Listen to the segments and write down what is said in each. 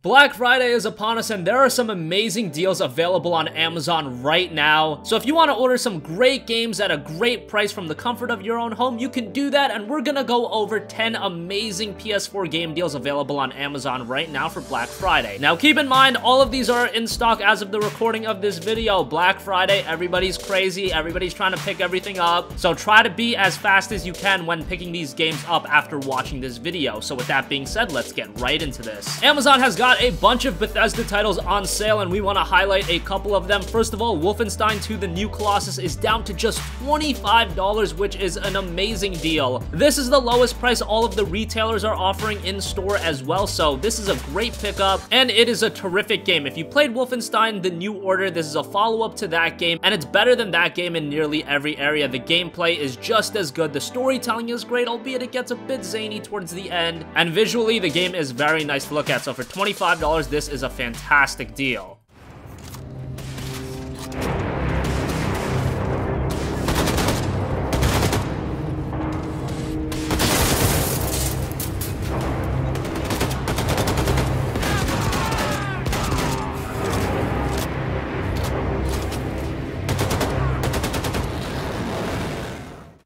Black Friday is upon us and there are some amazing deals available on Amazon right now. So if you want to order some great games at a great price from the comfort of your own home, you can do that, and we're gonna go over 10 amazing PS4 game deals available on Amazon right now for Black Friday. Now keep in mind, all of these are in stock as of the recording of this video. Black Friday, everybody's crazy, everybody's trying to pick everything up. So try to be as fast as you can when picking these games up after watching this video. So with that being said, let's get right into this. Amazon has got a bunch of Bethesda titles on sale, and we want to highlight a couple of them. First of all, Wolfenstein 2 The New Colossus is down to just $25, which is an amazing deal. This is the lowest price all of the retailers are offering in store as well, so this is a great pickup, and it is a terrific game. If you played Wolfenstein The New Order, this is a follow-up to that game, and it's better than that game in nearly every area. The gameplay is just as good, the storytelling is great, albeit it gets a bit zany towards the end, and visually the game is very nice to look at. So for $25, this is a fantastic deal.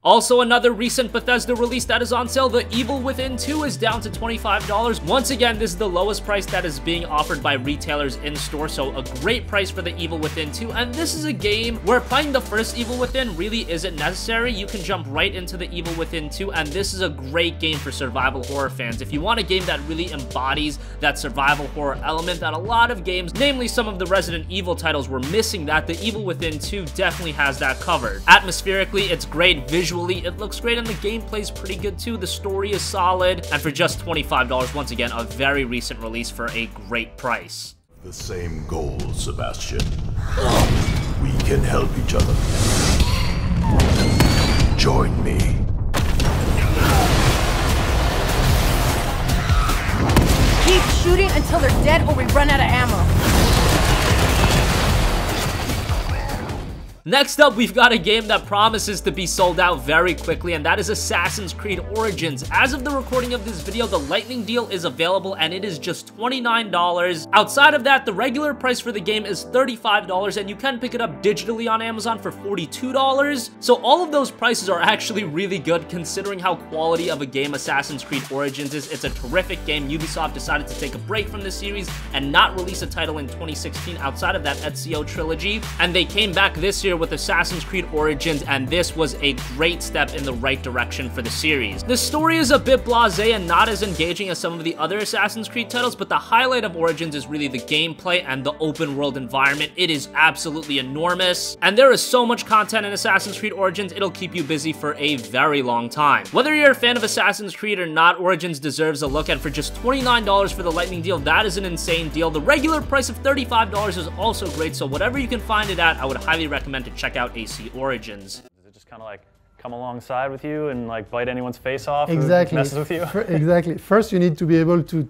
Also, another recent Bethesda release that is on sale, The Evil Within 2 is down to $25. Once again, this is the lowest price that is being offered by retailers in store, so a great price for The Evil Within 2. And this is a game where playing the first Evil Within really isn't necessary. You can jump right into The Evil Within 2, and this is a great game for survival horror fans. If you want a game that really embodies that survival horror element that a lot of games, namely some of the Resident Evil titles, were missing, that The Evil Within 2 definitely has that covered. Atmospherically, it's great. Visually, it looks great, and the gameplay's pretty good too. The story is solid, and for just $25, once again, a very recent release for a great price. The same goal, Sebastian. We can help each other. Join me. Keep shooting until they're dead or we run out of ammo. Next up, we've got a game that promises to be sold out very quickly, and that is Assassin's Creed Origins. As of the recording of this video, the Lightning deal is available, and it is just $29. Outside of that, the regular price for the game is $35, and you can pick it up digitally on Amazon for $42. So all of those prices are actually really good, considering how quality of a game Assassin's Creed Origins is. It's a terrific game. Ubisoft decided to take a break from the series and not release a title in 2016 outside of that Ezio trilogy, and they came back this year with Assassin's Creed Origins, and this was a great step in the right direction for the series. The story is a bit blasé and not as engaging as some of the other Assassin's Creed titles, but the highlight of Origins is really the gameplay and the open world environment. It is absolutely enormous, and there is so much content in Assassin's Creed Origins, it'll keep you busy for a very long time. Whether you're a fan of Assassin's Creed or not, Origins deserves a look, and for just $29 for the Lightning deal, that is an insane deal. The regular price of $35 is also great, so whatever you can find it at, I would highly recommend to check out AC Origins. Does it just kind of like come alongside with you and like bite anyone's face off? Exactly. Who messes with you? Exactly. First, you need to be able to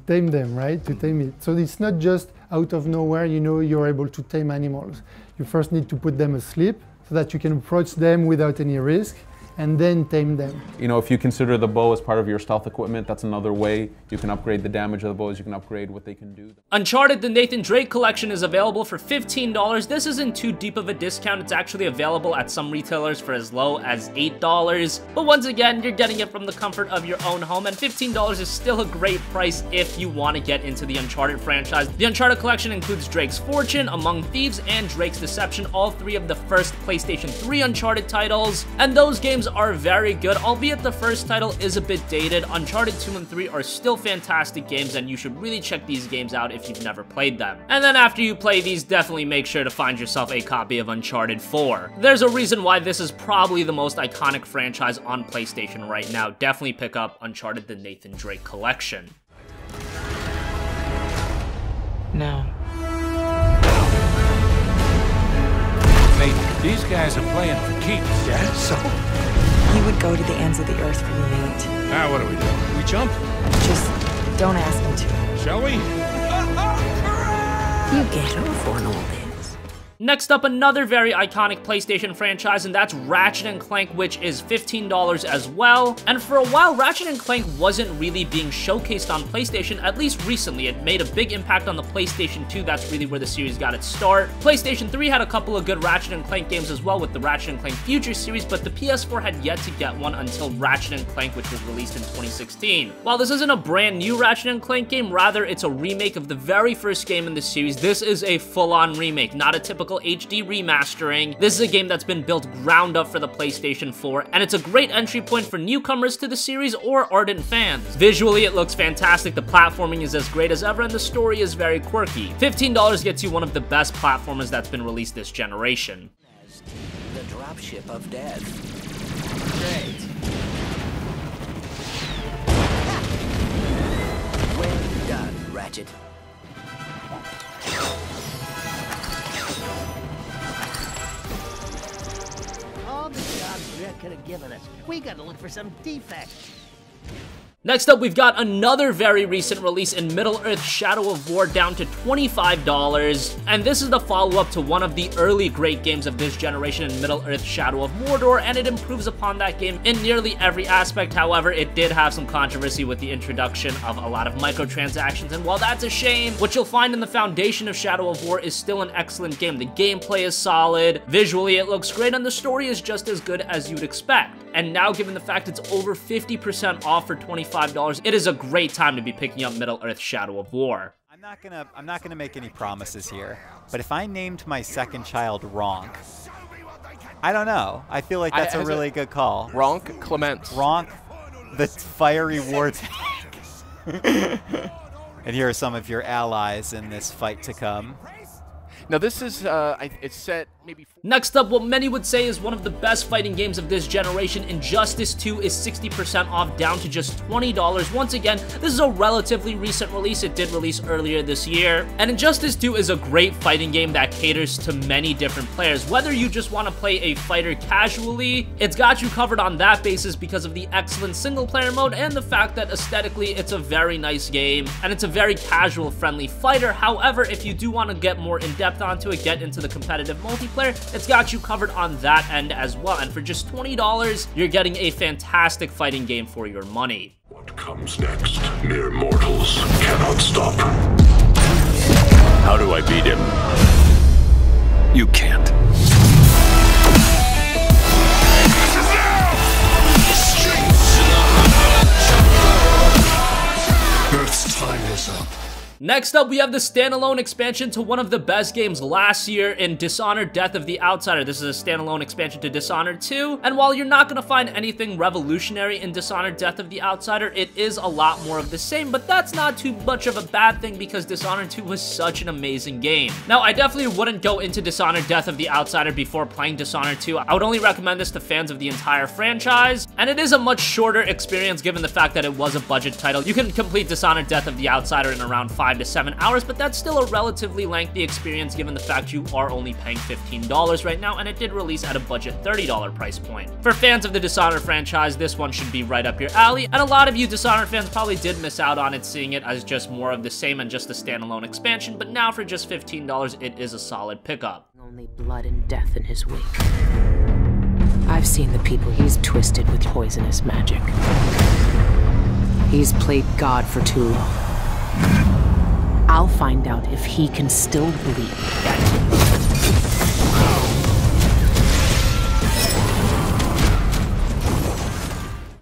tame them, right? To tame it. So it's not just out of nowhere, you know, you're able to tame animals. You first need to put them asleep so that you can approach them without any risk, and then tame them. You know, if you consider the bow as part of your stealth equipment, that's another way you can upgrade the damage of the bows, you can upgrade what they can do. Uncharted The Nathan Drake Collection is available for $15. This isn't too deep of a discount. It's actually available at some retailers for as low as $8. But once again, you're getting it from the comfort of your own home, and $15 is still a great price if you want to get into the Uncharted franchise. The Uncharted Collection includes Drake's Fortune, Among Thieves, and Drake's Deception, all three of the first PlayStation 3 Uncharted titles, and those games are very good, albeit the first title is a bit dated. Uncharted 2 and 3 are still fantastic games, and you should really check these games out if you've never played them. And then after you play these, definitely make sure to find yourself a copy of Uncharted 4. There's a reason why this is probably the most iconic franchise on PlayStation right now. Definitely pick up Uncharted The Nathan Drake Collection. No. Nate, these guys are playing for keeps. Yeah, so? You would go to the ends of the earth for me, Nate. Now what do we do? We jump? Just don't ask me to. Shall we? You get over on all this. Next up, another very iconic PlayStation franchise, and that's Ratchet & Clank, which is $15 as well. And for a while, Ratchet & Clank wasn't really being showcased on PlayStation, at least recently. It made a big impact on the PlayStation 2, that's really where the series got its start. PlayStation 3 had a couple of good Ratchet & Clank games as well with the Ratchet & Clank Future series, but the PS4 had yet to get one until Ratchet & Clank, which was released in 2016. While this isn't a brand new Ratchet & Clank game, rather it's a remake of the very first game in the series. This is a full-on remake, not a typical HD remastering. This is a game that's been built ground up for the PlayStation 4, and it's a great entry point for newcomers to the series or ardent fans. Visually, it looks fantastic, the platforming is as great as ever, and the story is very quirky. $15 gets you one of the best platformers that's been released this generation. The dropship of death. Great. Well done, Ratchet. All the jobs Rick could have given us. We gotta look for some defects. Next up, we've got another very recent release in Middle-earth: Shadow of War, down to $25, and this is the follow-up to one of the early great games of this generation in Middle-earth: Shadow of Mordor, and it improves upon that game in nearly every aspect. However, it did have some controversy with the introduction of a lot of microtransactions, and while that's a shame, what you'll find in the foundation of Shadow of War is still an excellent game. The gameplay is solid, visually it looks great, and the story is just as good as you'd expect. And now, given the fact it's over 50% off for $25, it is a great time to be picking up Middle-earth: Shadow of War. I'm not gonna make any promises here, but if I named my second child Ronk, I don't know. I feel like that's a really good call. Ronk Clement. Ronk, the fiery war tank. And here are some of your allies in this fight to come. Now this is, it's set maybe... Next up, what many would say is one of the best fighting games of this generation, Injustice 2 is 60% off, down to just $20. Once again, this is a relatively recent release. It did release earlier this year. And Injustice 2 is a great fighting game that caters to many different players. Whether you just want to play a fighter casually, it's got you covered on that basis because of the excellent single-player mode and the fact that aesthetically it's a very nice game and it's a very casual-friendly fighter. However, if you do want to get more in-depth onto it, get into the competitive multiplayer, it's got you covered on that end as well, and for just $20, you're getting a fantastic fighting game for your money. What comes next? Mere mortals cannot stop. How do I beat him? You can't. Earth's time is up. Next up, we have the standalone expansion to one of the best games last year in Dishonored: Death of the Outsider. This is a standalone expansion to Dishonored 2, and while you're not going to find anything revolutionary in Dishonored: Death of the Outsider, it is a lot more of the same, but that's not too much of a bad thing because Dishonored 2 was such an amazing game. Now, I definitely wouldn't go into Dishonored: Death of the Outsider before playing Dishonored 2. I would only recommend this to fans of the entire franchise, and it is a much shorter experience given the fact that it was a budget title. You can complete Dishonored: Death of the Outsider in around 5 to 7 hours, but that's still a relatively lengthy experience given the fact you are only paying $15 right now, and it did release at a budget $30 price point. For fans of the Dishonored franchise, this one should be right up your alley, and a lot of you Dishonored fans probably did miss out on it, seeing it as just more of the same and just a standalone expansion, but now for just $15, it is a solid pickup. Only blood and death in his wake. I've seen the people he's twisted with poisonous magic. He's played God for too long. I'll find out if he can still bleed.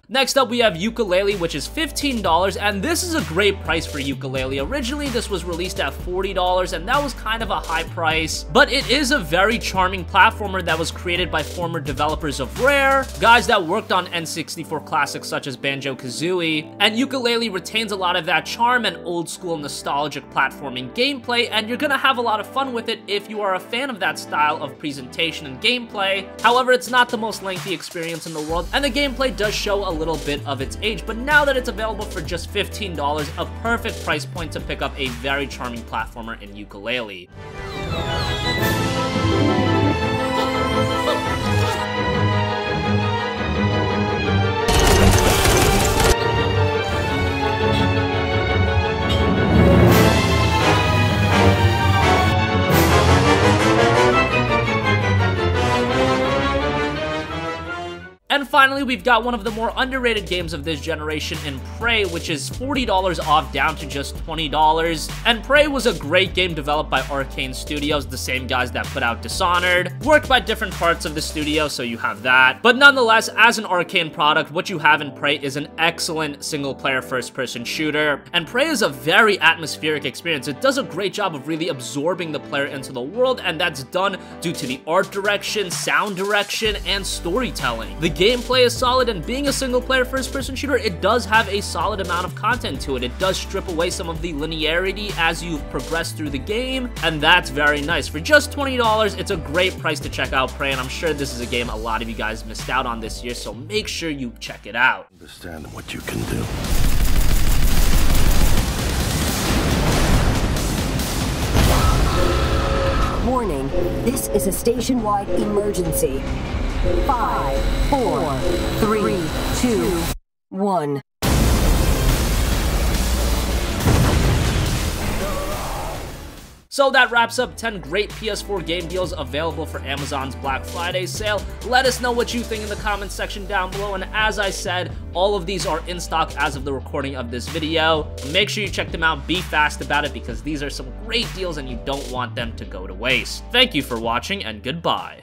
Next up, we have Yooka-Laylee, which is $15, and this is a great price for Yooka-Laylee. Originally, this was released at $40, and that was kind of a high price, but it is a very charming platformer that was created by former developers of Rare, guys that worked on N64 classics such as Banjo-Kazooie, and Yooka-Laylee retains a lot of that charm and old-school nostalgic platforming gameplay, and you're gonna have a lot of fun with it if you are a fan of that style of presentation and gameplay. However, it's not the most lengthy experience in the world, and the gameplay does show a little bit of its age, but now that it's available for just $15, a perfect price point to pick up a very charming platformer in Yooka-Laylee. finally, we've got one of the more underrated games of this generation in Prey, which is $40 off down to just $20. And Prey was a great game developed by Arcane Studios, the same guys that put out Dishonored, worked by different parts of the studio, so you have that. But nonetheless, as an Arcane product, what you have in Prey is an excellent single-player first-person shooter. And Prey is a very atmospheric experience. It does a great job of really absorbing the player into the world, and that's done due to the art direction, sound direction, and storytelling. The gameplay is solid, and being a single-player first-person shooter, it does have a solid amount of content to it. It does strip away some of the linearity as you progress through the game, and that's very nice. For just $20, it's a great price to check out Prey, and I'm sure this is a game a lot of you guys missed out on this year, so make sure you check it out. Understand what you can do. Warning, this is a station-wide emergency. 5, 4, 3, 2, 1. So that wraps up 10 great PS4 game deals available for Amazon's Black Friday sale. Let us know what you think in the comments section down below, and as I said, all of these are in stock as of the recording of this video. Make sure you check them out, be fast about it, because these are some great deals and you don't want them to go to waste. Thank you for watching, and goodbye.